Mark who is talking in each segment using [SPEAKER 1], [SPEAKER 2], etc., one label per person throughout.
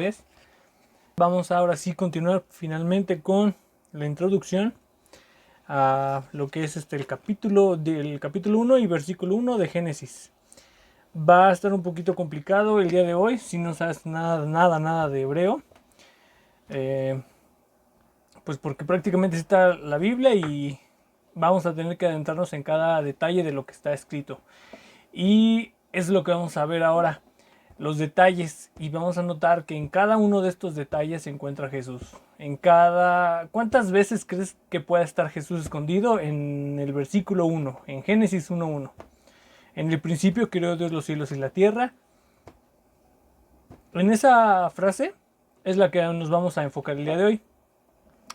[SPEAKER 1] inglés. Vamos ahora sí continuar finalmente con la introducción a lo que es el capítulo 1 y versículo 1 de Génesis. Va a estar un poquito complicado el día de hoy si no sabes nada de hebreo. Pues porque prácticamente está la Biblia y vamos a tener que adentrarnos en cada detalle de lo que está escrito. Y es lo que vamos a ver ahora, los detalles. Y vamos a notar que en cada uno de estos detalles se encuentra Jesús. ¿Cuántas veces crees que pueda estar Jesús escondido? En el versículo 1, en Génesis 1:1. En el principio creó Dios los cielos y la tierra. En esa frase es la que nos vamos a enfocar el día de hoy.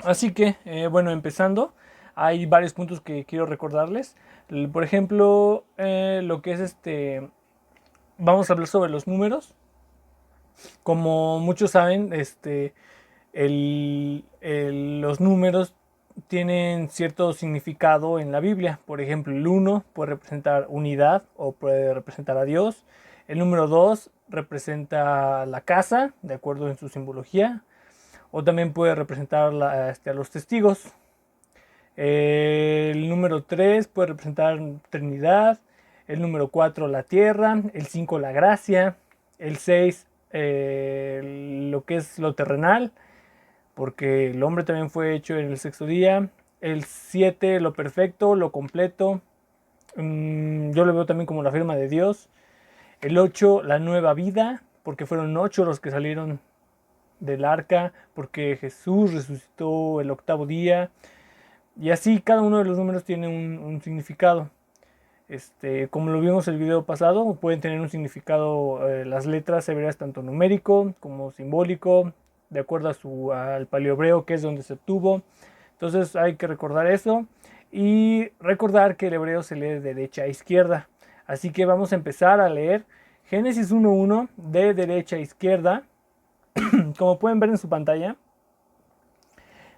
[SPEAKER 1] Así que, bueno, empezando, hay varios puntos que quiero recordarles. Por ejemplo, lo que es vamos a hablar sobre los números. Como muchos saben, los números tienen cierto significado en la Biblia. Por ejemplo, el 1 puede representar unidad o puede representar a Dios. El número 2 representa la casa, de acuerdo en su simbología. O también puede representar a los testigos. El número 3 puede representar Trinidad. El número 4 la tierra. El 5 la gracia. El 6 lo que es lo terrenal, porque el hombre también fue hecho en el sexto día. El 7 lo perfecto, lo completo. Yo lo veo también como la firma de Dios. El 8 la nueva vida, porque fueron 8 los que salieron del arca, porque Jesús resucitó el octavo día. Y así cada uno de los números tiene un significado. Como lo vimos en el video pasado, pueden tener un significado las letras hebreas, tanto numérico como simbólico, de acuerdo al paleohebreo, que es donde se obtuvo. Entonces hay que recordar eso y recordar que el hebreo se lee de derecha a izquierda. Así que vamos a empezar a leer Génesis 1:1 de derecha a izquierda. Como pueden ver en su pantalla,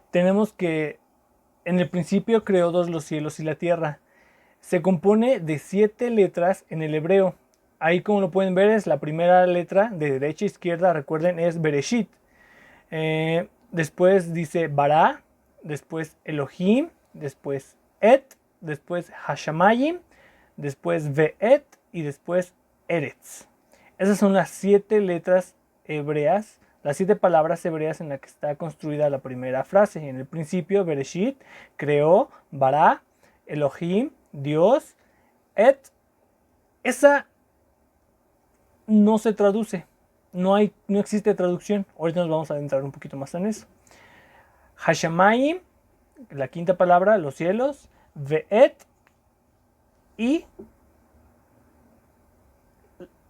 [SPEAKER 1] tenemos que en el principio creó Dios los cielos y la tierra. Se compone de 7 letras en el hebreo. Ahí, como lo pueden ver, es la primera letra de derecha a izquierda. Recuerden, es Bereshit. Después dice Bara, después Elohim, después Et, después Hashamayim, después Ve'et y después Eretz. Esas son las 7 letras hebreas, las 7 palabras hebreas en las que está construida la primera frase. En el principio, Bereshit creó, Bara, Elohim, Dios, Et. Esa no se traduce, no existe traducción. Ahorita nos vamos a adentrar un poquito más en eso. Hashamayim, la quinta palabra, los cielos, Ve'et y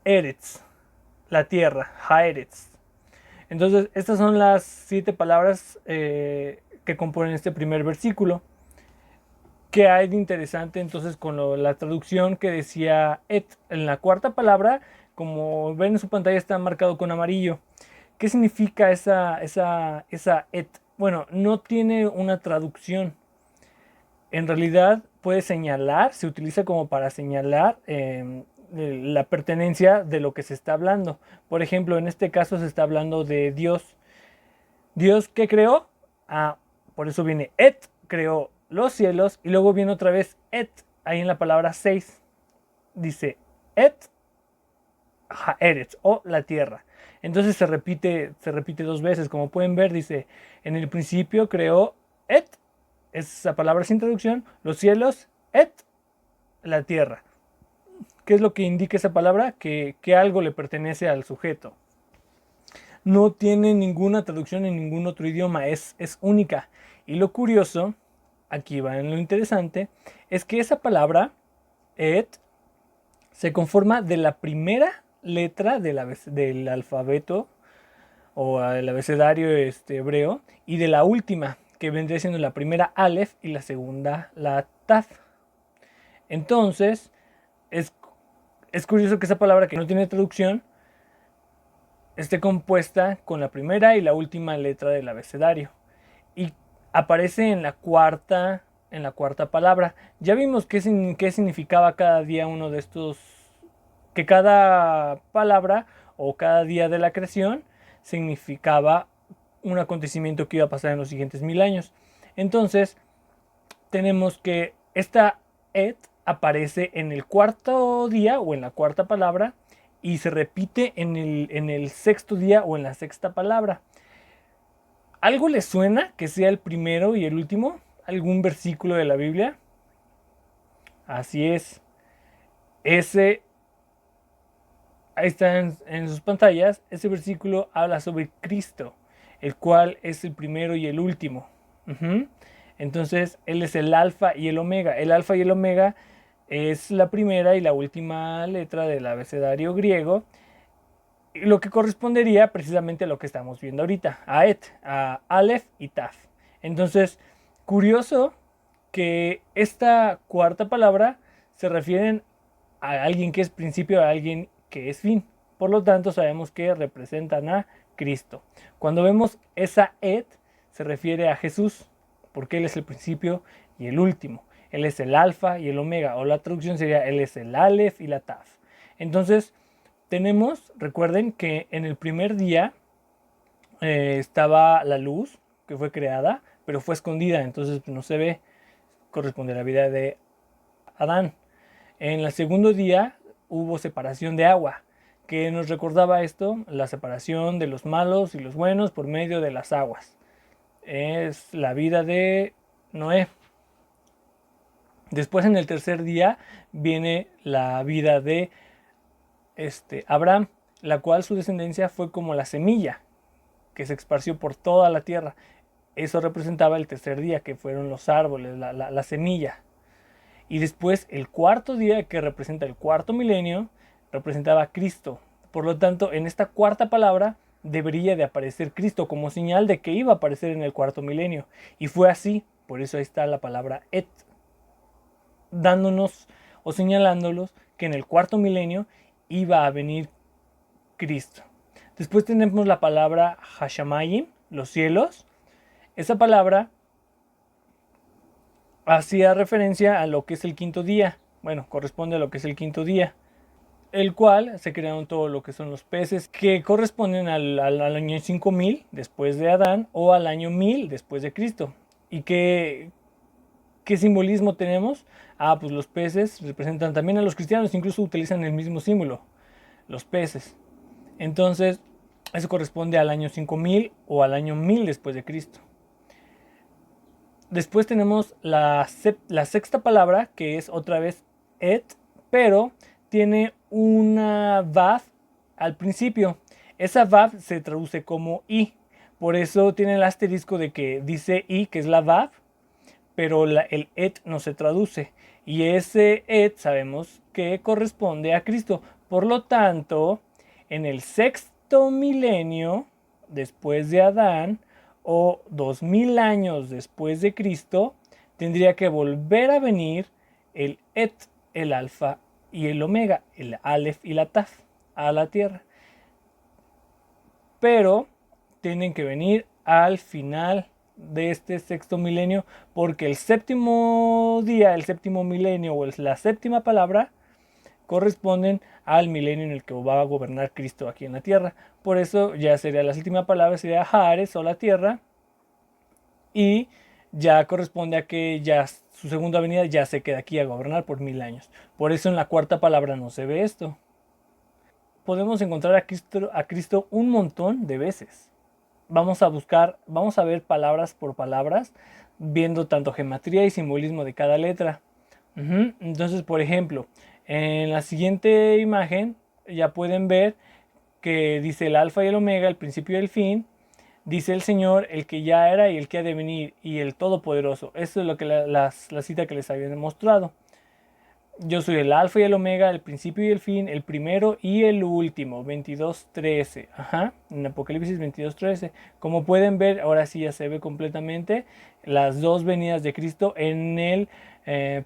[SPEAKER 1] Eretz, la tierra, Haaretz. Entonces, estas son las 7 palabras que componen este primer versículo. ¿Qué hay de interesante entonces con la traducción que decía et? En la cuarta palabra, como ven en su pantalla, está marcado con amarillo. ¿Qué significa esa et? Bueno, no tiene una traducción. En realidad puede señalar, se utiliza como para señalar la pertenencia de lo que se está hablando. Por ejemplo, en este caso se está hablando de Dios. ¿Dios qué creó? Por eso viene et, creó los cielos, y luego viene otra vez et, ahí en la palabra 6, dice et Haaretz, o la tierra. Entonces se repite 2 veces, como pueden ver, dice, en el principio creó et, esa palabra sin traducción, los cielos, et, la tierra. ¿Qué es lo que indica esa palabra? Que algo le pertenece al sujeto. No tiene ninguna traducción en ningún otro idioma, es única. Y lo curioso, aquí va en lo interesante, es que esa palabra, et, se conforma de la primera letra del alfabeto o el abecedario hebreo, y de la última, que vendría siendo la primera Aleph y la segunda la Taf. Entonces, es curioso que esa palabra, que no tiene traducción, esté compuesta con la primera y la última letra del abecedario. Y aparece en la cuarta palabra. Ya vimos qué significaba cada día uno de estos, que cada palabra o cada día de la creación significaba un acontecimiento que iba a pasar en los siguientes 1000 años. Entonces, tenemos que esta et aparece en el cuarto día o en la cuarta palabra y se repite en el sexto día o en la sexta palabra. ¿Algo les suena que sea el primero y el último? ¿Algún versículo de la Biblia? Así es. Ese, ahí está en sus pantallas, ese versículo habla sobre Cristo, el cual es el primero y el último. Entonces, Él es el alfa y el omega. El alfa y el omega es la primera y la última letra del abecedario griego, lo que correspondería precisamente a lo que estamos viendo ahorita, a Et, a Aleph y Taf. Entonces, curioso que esta cuarta palabra se refieren a alguien que es principio, a alguien que es fin. Por lo tanto, sabemos que representan a Cristo. Cuando vemos esa Et, se refiere a Jesús, porque Él es el principio y el último. Él es el alfa y el omega, o la traducción sería Él es el Aleph y la Taf. Entonces, recuerden que en el primer día estaba la luz que fue creada, pero fue escondida, entonces no se ve, corresponde a la vida de Adán. En el segundo día hubo separación de agua, que nos recordaba esto, la separación de los malos y los buenos por medio de las aguas. Es la vida de Noé. Después en el tercer día viene la vida de Abraham, la cual su descendencia fue como la semilla que se esparció por toda la tierra. Eso representaba el tercer día, que fueron los árboles, la semilla. Y después el cuarto día, que representa el cuarto milenio, representaba a Cristo. Por lo tanto, en esta cuarta palabra debería de aparecer Cristo como señal de que iba a aparecer en el cuarto milenio. Y fue así, por eso ahí está la palabra et, dándonos o señalándolos que en el cuarto milenio iba a venir Cristo. Después tenemos la palabra Hashamayim, los cielos. Esa palabra hacía referencia a lo que es el quinto día. Bueno, corresponde a lo que es el quinto día, el cual se crearon todo lo que son los peces, que corresponden al año 5000 después de Adán o al año 1000 después de Cristo. ¿Y qué simbolismo tenemos? Pues los peces representan también a los cristianos, incluso utilizan el mismo símbolo, los peces. Entonces, eso corresponde al año 5000 o al año 1000 después de Cristo. Después tenemos la sexta palabra, que es otra vez et, pero tiene una vav al principio. Esa vav se traduce como i. Por eso tiene el asterisco de que dice i, que es la vav, pero el et no se traduce. Y ese et sabemos que corresponde a Cristo. Por lo tanto, en el sexto milenio, después de Adán, o 2000 años después de Cristo, tendría que volver a venir el et, el alfa y el omega, el aleph y la taf, a la tierra. Pero tienen que venir al final de este sexto milenio, porque el séptimo día, el séptimo milenio o la séptima palabra corresponden al milenio en el que va a gobernar Cristo aquí en la tierra. Por eso ya sería la séptima palabra, sería Haares o la tierra, y ya corresponde a que ya su segunda venida ya se queda aquí a gobernar por 1000 años. Por eso en la cuarta palabra no se ve esto. Podemos encontrar a Cristo un montón de veces. Vamos a ver palabras por palabras, viendo tanto gematría y simbolismo de cada letra. Entonces, por ejemplo, en la siguiente imagen ya pueden ver que dice el alfa y el omega, el principio y el fin. Dice el Señor, el que ya era y el que ha de venir, y el todopoderoso. Eso es lo que la cita que les había demostrado. Yo soy el alfa y el omega, el principio y el fin, el primero y el último. 22:13. En Apocalipsis 22:13. Como pueden ver, ahora sí ya se ve completamente las dos venidas de Cristo en el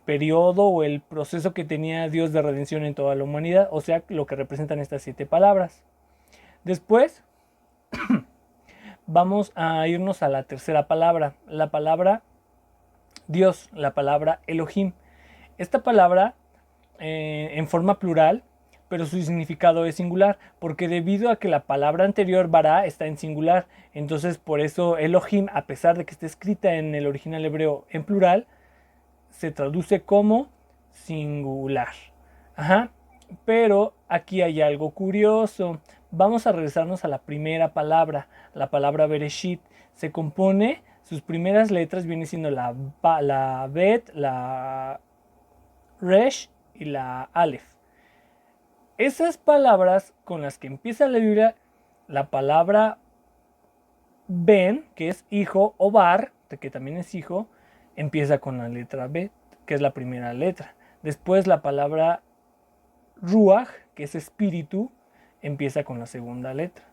[SPEAKER 1] periodo o el proceso que tenía Dios de redención en toda la humanidad. O sea, lo que representan estas 7 palabras. Después vamos a irnos a la tercera palabra. La palabra Dios, la palabra Elohim. Esta palabra en forma plural pero su significado es singular, porque debido a que la palabra anterior, bara, está en singular, entonces por eso Elohim, a pesar de que esté escrita en el original hebreo en plural, se traduce como singular. Ajá. Pero aquí hay algo curioso. Vamos a regresarnos a la primera palabra, la palabra Bereshit. Se compone, sus primeras letras vienen siendo la Bet, la Resh y la Aleph. Esas palabras con las que empieza la Biblia, la palabra Ben, que es hijo, o Bar, que también es hijo, empieza con la letra Bet, que es la primera letra. Después la palabra Ruach, que es espíritu, empieza con la segunda letra,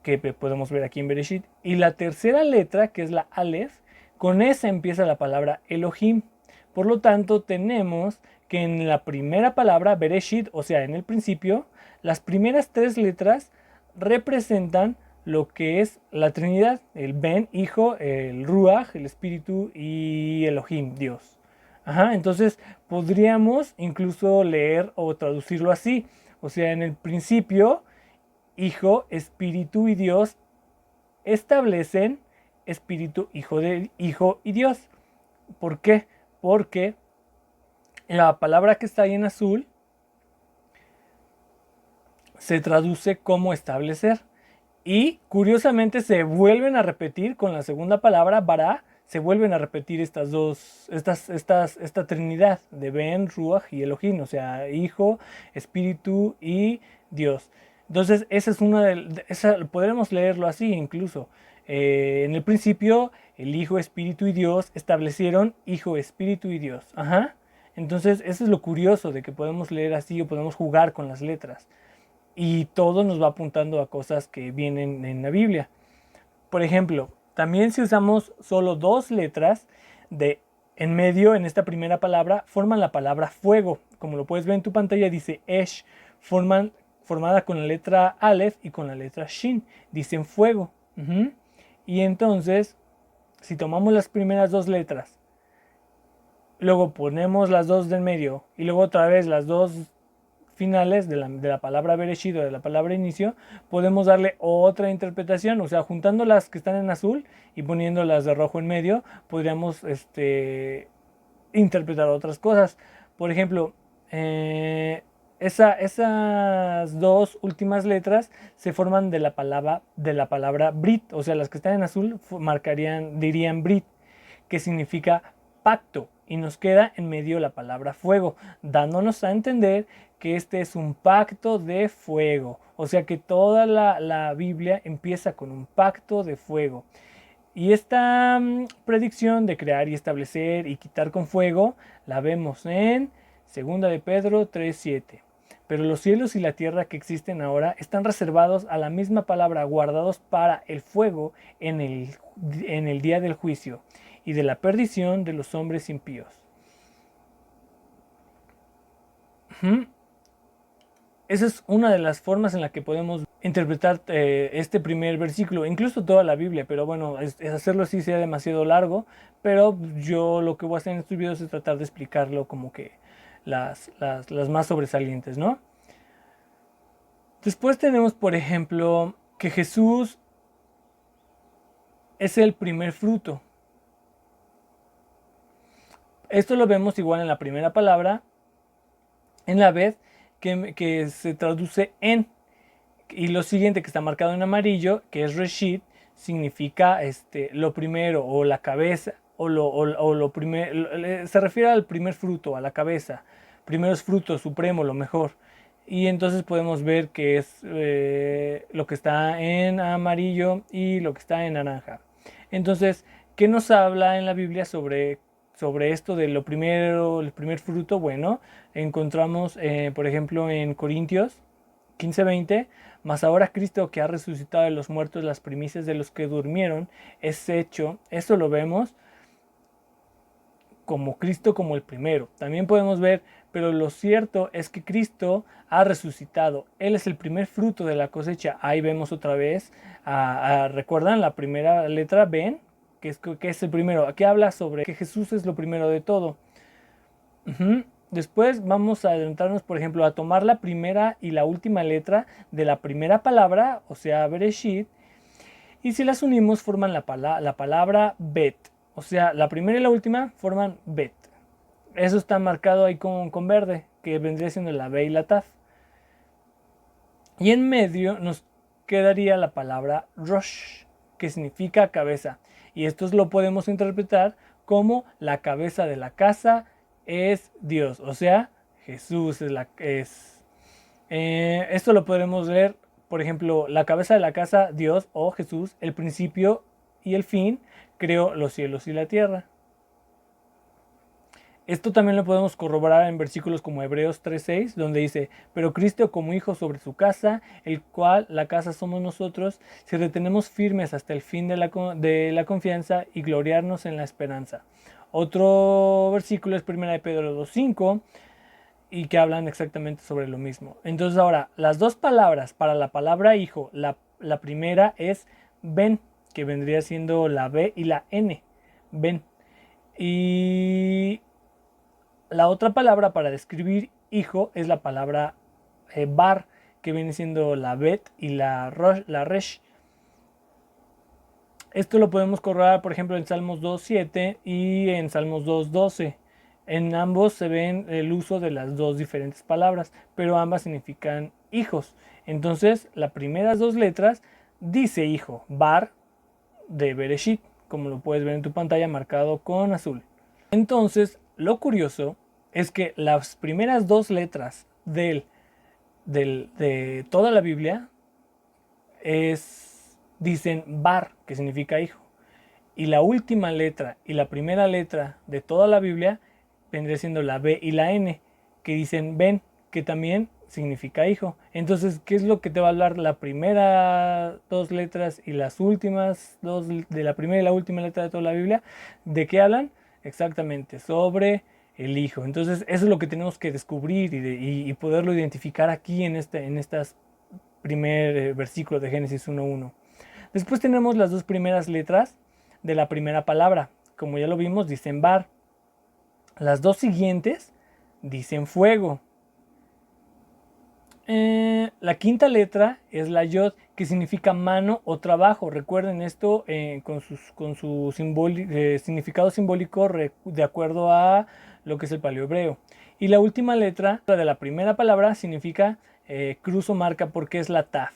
[SPEAKER 1] que podemos ver aquí en Bereshit. Y la tercera letra, que es la Aleph, con esa empieza la palabra Elohim. Por lo tanto, tenemos que en la primera palabra, Bereshit, o sea, en el principio, las primeras tres letras representan lo que es la Trinidad, el Ben, Hijo, el Ruach, el Espíritu, y Elohim, Dios. Ajá, entonces podríamos incluso leer o traducirlo así. O sea, en el principio, Hijo, Espíritu y Dios establecen Espíritu, Hijo y Dios. ¿Por qué? Porque la palabra que está ahí en azul se traduce como establecer. Y curiosamente se vuelven a repetir con la segunda palabra, bara, se vuelven a repetir esta trinidad de Ben, Ruach y Elohim, o sea, Hijo, Espíritu y Dios. Entonces, esa es podremos leerlo así incluso. En el principio, el Hijo, Espíritu y Dios establecieron Hijo, Espíritu y Dios. Ajá. Entonces, eso es lo curioso de que podemos leer así o podemos jugar con las letras y todo nos va apuntando a cosas que vienen en la Biblia. Por ejemplo, también si usamos solo dos letras de en medio en esta primera palabra, forman la palabra fuego. Como lo puedes ver en tu pantalla, dice Esh, formada con la letra Aleph y con la letra Shin. Dicen fuego. Y entonces, si tomamos las primeras dos letras, luego ponemos las dos del medio y luego otra vez las dos finales de la palabra Bereshit o de la palabra inicio, podemos darle otra interpretación, o sea, juntando las que están en azul y poniendo las de rojo en medio, podríamos interpretar otras cosas. Por ejemplo, esas dos últimas letras se forman de la palabra Brit, o sea, las que están en azul dirían Brit, que significa pacto, y nos queda en medio la palabra fuego, dándonos a entender que este es un pacto de fuego. O sea que toda la Biblia empieza con un pacto de fuego. Y esta predicción de crear y establecer y quitar con fuego la vemos en 2 de Pedro 3:7. Pero los cielos y la tierra que existen ahora están reservados a la misma palabra, guardados para el fuego en el día del juicio y de la perdición de los hombres impíos. Esa es una de las formas en la que podemos interpretar este primer versículo, incluso toda la Biblia, pero bueno, hacerlo así sea demasiado largo, pero yo lo que voy a hacer en estos videos es tratar de explicarlo como que las más sobresalientes, ¿no? Después tenemos, por ejemplo, que Jesús es el primer fruto. Esto lo vemos igual en la primera palabra, en la vez que se traduce en. Y lo siguiente que está marcado en amarillo, que es Reshit, significa lo primero o la cabeza o lo primero, se refiere al primer fruto, a la cabeza, primeros frutos, supremo, lo mejor. Y entonces podemos ver que es lo que está en amarillo y lo que está en naranja. Entonces, ¿qué nos habla en la Biblia sobre esto de lo primero, el primer fruto? Bueno, encontramos, por ejemplo, en Corintios 15:20, mas ahora Cristo, que ha resucitado de los muertos, las primicias de los que durmieron, es hecho, eso lo vemos como Cristo como el primero. También podemos ver, pero lo cierto es que Cristo ha resucitado. Él es el primer fruto de la cosecha. Ahí vemos otra vez, ¿recuerdan la primera letra? Ben, que es el primero. Aquí habla sobre que Jesús es lo primero de todo. Después vamos a adelantarnos, por ejemplo, a tomar la primera y la última letra de la primera palabra, o sea, Bereshit, y si las unimos forman la palabra Bet. O sea, la primera y la última forman Bet. Eso está marcado ahí con verde, que vendría siendo la B y la Taf. Y en medio nos quedaría la palabra Rosh, que significa cabeza. Y esto lo podemos interpretar como la cabeza de la casa es Dios. O sea, Jesús es. Esto lo podremos leer, por ejemplo, la cabeza de la casa, Dios o Jesús, el principio y el fin, creó los cielos y la tierra. Esto también lo podemos corroborar en versículos como Hebreos 3:6, donde dice, pero Cristo como hijo sobre su casa, el cual la casa somos nosotros, si retenemos firmes hasta el fin de la confianza y gloriarnos en la esperanza. Otro versículo es 1 de Pedro 2:5 y que hablan exactamente sobre lo mismo. Entonces ahora, las dos palabras para la palabra hijo, la primera es ben, que vendría siendo la B y la N, ben. Y la otra palabra para describir hijo es la palabra bar, que viene siendo la bet y la resh. Esto lo podemos corroborar, por ejemplo, en Salmos 2:7 y en Salmos 2:12. En ambos se ven el uso de las dos diferentes palabras, pero ambas significan hijos. Entonces, las primeras dos letras dice hijo, bar de Bereshit, como lo puedes ver en tu pantalla marcado con azul. Entonces, lo curioso es que las primeras dos letras de toda la Biblia dicen bar, que significa hijo. Y la última letra y la primera letra de toda la Biblia vendría siendo la B y la N, que dicen ben, que también significa hijo. Entonces, ¿qué es lo que te va a hablar la primera dos letras y las últimas dos, de la primera y la última letra de toda la Biblia? ¿De qué hablan? Exactamente, sobre el hijo. Entonces, eso es lo que tenemos que descubrir y poderlo identificar aquí en este primer versículo de Génesis 1:1. Después tenemos las dos primeras letras de la primera palabra. Como ya lo vimos, dicen bar. Las dos siguientes dicen fuego. La quinta letra es la yod, que significa mano o trabajo. Recuerden esto con su significado simbólico de acuerdo a lo que es el paleohebreo. Y la última letra de la primera palabra significa cruz o marca, porque es la taf.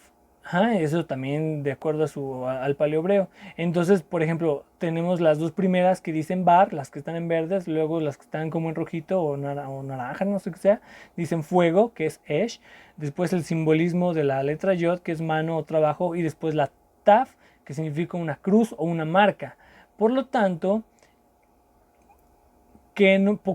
[SPEAKER 1] Ajá, eso también de acuerdo al paleohebreo. Entonces, por ejemplo, tenemos las dos primeras que dicen bar, las que están en verdes, luego las que están como en rojito o naranja, no sé qué sea, dicen fuego, que es esh. Después el simbolismo de la letra yod, que es mano o trabajo, y después la taf, que significa una cruz o una marca. Por lo tanto,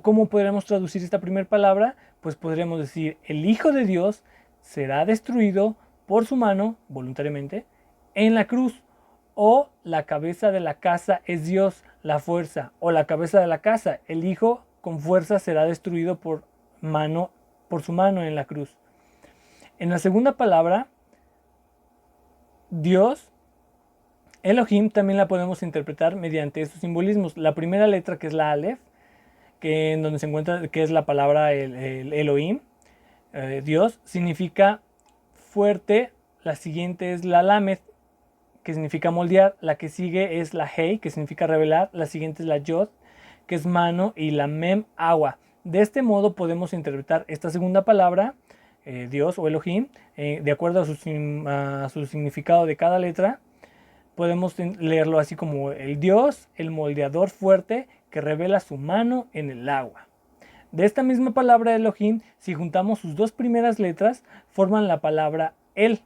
[SPEAKER 1] ¿cómo podríamos traducir esta primera palabra? Pues podríamos decir, el Hijo de Dios será destruido por su mano, voluntariamente, en la cruz. O la cabeza de la casa es Dios, la fuerza. O la cabeza de la casa, el Hijo con fuerza será destruido por su mano en la cruz. En la segunda palabra, Dios, Elohim, también la podemos interpretar mediante estos simbolismos. La primera letra, que es la Aleph, que en donde se encuentra, que es la palabra el Elohim, Dios, significa fuerte. La siguiente es la Lamed, que significa moldear. La que sigue es la Hei, que significa revelar. La siguiente es la Yod, que es mano, y la Mem, agua. De este modo podemos interpretar esta segunda palabra, Dios o Elohim, de acuerdo a su significado de cada letra. Podemos leerlo así como el Dios, el moldeador fuerte que revela su mano en el agua. De esta misma palabra Elohim, si juntamos sus dos primeras letras, forman la palabra El,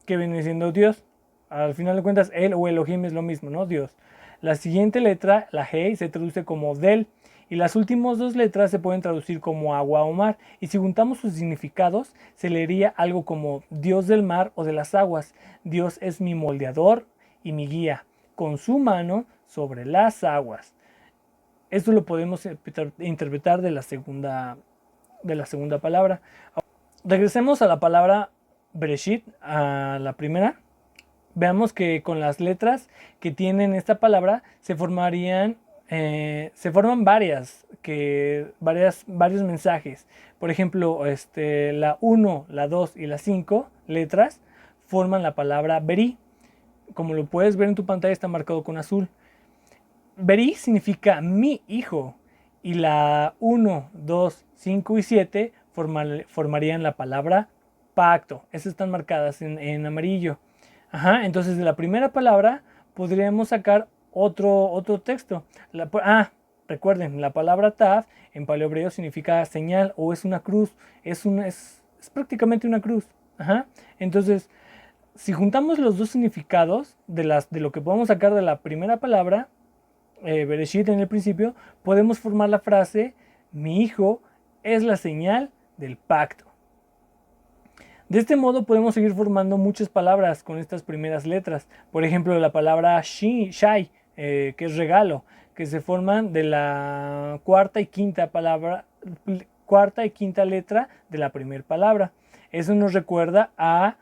[SPEAKER 1] que viene siendo Dios. Al final de cuentas, El o Elohim es lo mismo, ¿no? Dios. La siguiente letra, la Hei, se traduce como Del, y las últimas dos letras se pueden traducir como agua o mar. Y si juntamos sus significados, se leería algo como Dios del mar o de las aguas. Dios es mi moldeador y mi guía, con su mano sobre las aguas. Esto lo podemos interpretar de la segunda palabra. Regresemos a la palabra Bereshit, a la primera. Veamos que con las letras que tienen esta palabra se forman varias varios mensajes. Por ejemplo, la 1, la 2 y la 5 letras forman la palabra Berí. Como lo puedes ver en tu pantalla, está marcado con azul. Berí significa mi hijo. Y la 1, 2, 5 y 7 formarían la palabra pacto. Esas están marcadas en amarillo. Ajá, entonces de la primera palabra podríamos sacar otro texto. Recuerden, la palabra tav en paleohebreo significa señal o es una cruz. Es prácticamente una cruz. Ajá. Entonces, si juntamos los dos significados de lo que podemos sacar de la primera palabra, Bereshit en el principio, podemos formar la frase: mi hijo es la señal del pacto. De este modo podemos seguir formando muchas palabras con estas primeras letras. Por ejemplo, la palabra shai, que es regalo, que se forman de la cuarta y quinta letra de la primera palabra. Eso nos recuerda a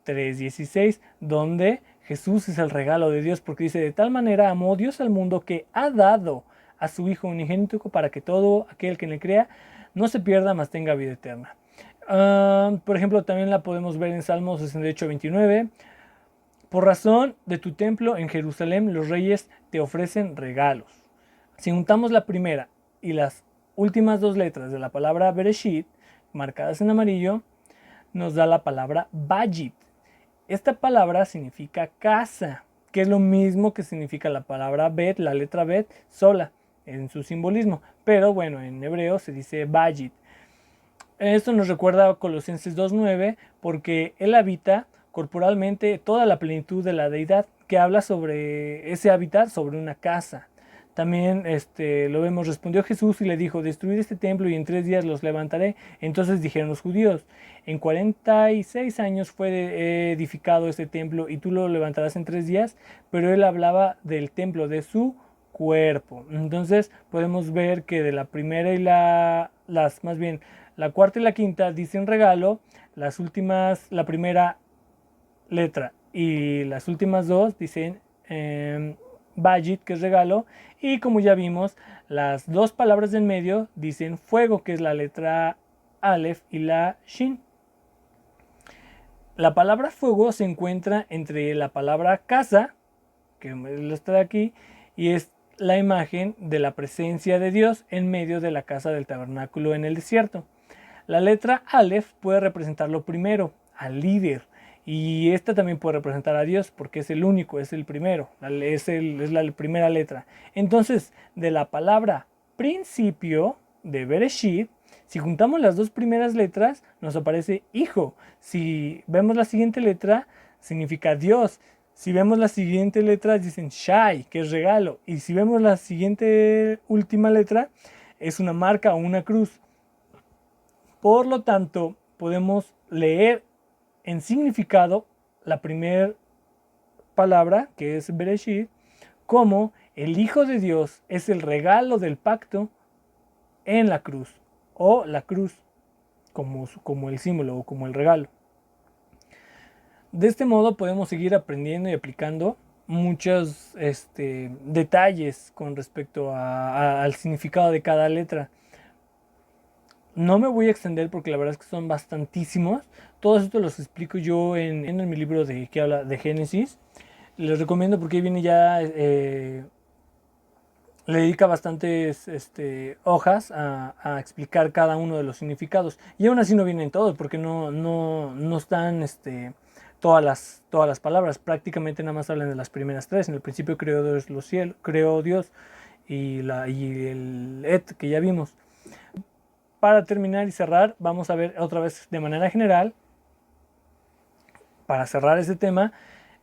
[SPEAKER 1] 3:16, donde Jesús es el regalo de Dios, porque dice: de tal manera amó Dios al mundo que ha dado a su Hijo unigénito para que todo aquel que le crea no se pierda, mas tenga vida eterna. Por ejemplo, también la podemos ver en Salmos 68:29. Por razón de tu templo en Jerusalén, los reyes te ofrecen regalos. Si juntamos la primera y las últimas dos letras de la palabra Bereshit, marcadas en amarillo, nos da la palabra Bayit. Esta palabra significa casa, que es lo mismo que significa la palabra Bet, la letra Bet, sola, en su simbolismo. Pero bueno, en hebreo se dice Bayit. Esto nos recuerda a Colosenses 2:9, porque Él habita corporalmente toda la plenitud de la deidad, que habla sobre ese habitar sobre una casa. También lo vemos: respondió Jesús y le dijo: destruid este templo y en 3 días los levantaré. Entonces dijeron los judíos: en 46 años fue edificado este templo y tú lo levantarás en 3 días. Pero él hablaba del templo de su cuerpo. Entonces podemos ver que de la primera y la cuarta y la quinta dicen regalo, la primera letra y las últimas dos dicen Bayit, que es regalo, y como ya vimos, las dos palabras del medio dicen fuego, que es la letra Aleph y la Shin. La palabra fuego se encuentra entre la palabra casa, que está de aquí, y es la imagen de la presencia de Dios en medio de la casa del tabernáculo en el desierto. La letra Aleph puede representar lo primero, al líder, y esta también puede representar a Dios porque es el único, es el primero, es la primera letra. Entonces, de la palabra principio de Bereshit, si juntamos las dos primeras letras, nos aparece hijo. Si vemos la siguiente letra, significa Dios. Si vemos la siguiente letra, dicen Shai, que es regalo. Y si vemos la siguiente última letra, es una marca o una cruz. Por lo tanto, podemos leer en significado la primera palabra, que es Bereshit, como el Hijo de Dios es el regalo del pacto en la cruz, o la cruz como el símbolo o como el regalo. De este modo podemos seguir aprendiendo y aplicando muchos detalles con respecto al significado de cada letra. No me voy a extender porque la verdad es que son bastantísimos. Todos estos los explico yo en mi libro que habla de Génesis. Les recomiendo porque ahí viene ya, le dedica bastantes hojas a explicar cada uno de los significados. Y aún así no vienen todos porque no están todas las palabras. Prácticamente nada más hablan de las primeras 3. En el principio creó Dios los cielos, creó Dios y el Et que ya vimos. Para terminar y cerrar, vamos a ver otra vez de manera general, para cerrar este tema,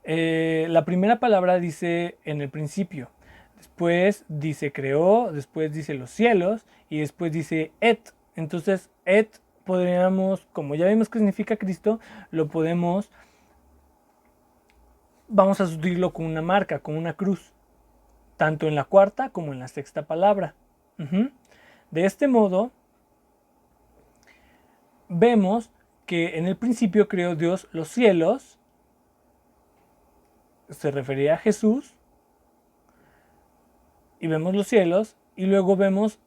[SPEAKER 1] la primera palabra dice en el principio, después dice creó, después dice los cielos y después dice et. Entonces et podríamos, como ya vimos que significa Cristo, vamos a sustituirlo con una marca, con una cruz, tanto en la cuarta como en la sexta palabra. De este modo, vemos que en el principio creó Dios los cielos, se refería a Jesús, y vemos los cielos, y luego vemos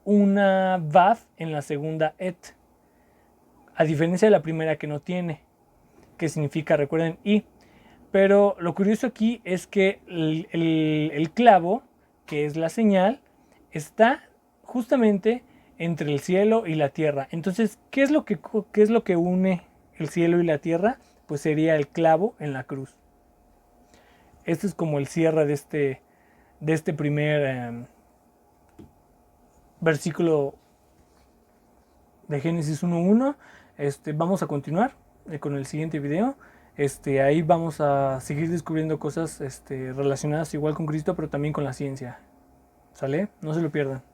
[SPEAKER 1] una vav en la segunda et, a diferencia de la primera que no tiene, que significa, recuerden, i. Pero lo curioso aquí es que el clavo, que es la señal, está justamente entre el cielo y la tierra. Entonces, ¿qué es lo que une el cielo y la tierra? Pues sería el clavo en la cruz. Este es como el cierre de este primer versículo de Génesis 1:1. Vamos a continuar con el siguiente video. Ahí vamos a seguir descubriendo cosas relacionadas igual con Cristo, pero también con la ciencia. ¿Sale? No se lo pierdan.